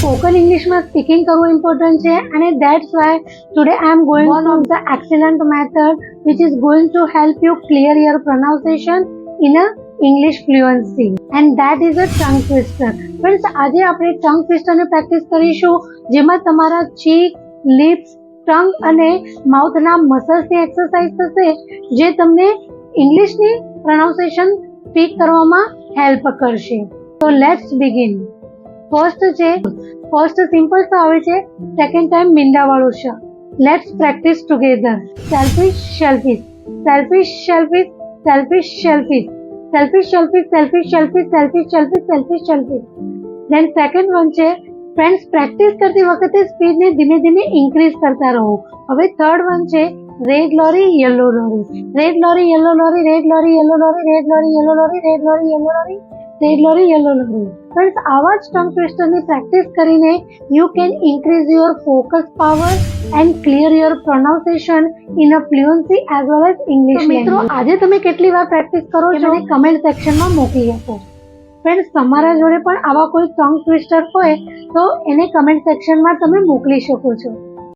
Spoken ઇંગ્લિશમાં speaking કરવું important છે અને that's why today I am going one of the excellent method which is going to help you clear your pronunciation in a English fluency and that is a tongue twister. Friends, આજે આપણે tongue ટ્વિસ્ટરની practice કરીશું, જેમાં તમારા ચીક, lips, tongue અને માઉથના મસલ્સની exercise થશે, જે તમને ઇંગ્લિશની પ્રોનાઉન્સિએશન સ્પીક કરવામાં હેલ્પ કરશે. તો લેટ્સ બિગિન. ફર્સ્ટ સિમ્પલ સ આવે છે, સેકન્ડ ટાઈમ મીંડાવાળું શ. Let's practice together. Selfish, shellfish, selfish, shellfish, selfish, shellfish, selfish, shellfish, selfish, shellfish, selfish, shellfish, selfish, shellfish. Then second one છે, ફ્રેન્ડ્સ, પ્રેક્ટિસ કરતી વખતે સ્પીડને ધીમે ધીમે ઇન્ક્રીઝ કરતા રહો. હવે થર્ડ વન છે, red lorry, yellow lorry, red lorry, yellow lorry, red lorry, yellow lorry, red lorry, yellow lorry, red lorry, yellow lorry, red lorry, yellow lorry. Friends, આવા જ ટંગ ટ્વિસ્ટરની પ્રેક્ટિસ કરીને you can increase your focus power and clear your pronunciation in a fluency as well as English. મિત્રો, આજે તમે કેટલી વાર practice કરો છો મને કમેન્ટ સેક્શનમાં મોકલી આપો. ફ્રેન્ડ્સ, તમારા જોડે પણ આવા કોઈ ટંગ ટ્વિસ્ટર હોય તો એને કમેન્ટ સેક્શનમાં તમે મોકલી શકો છો.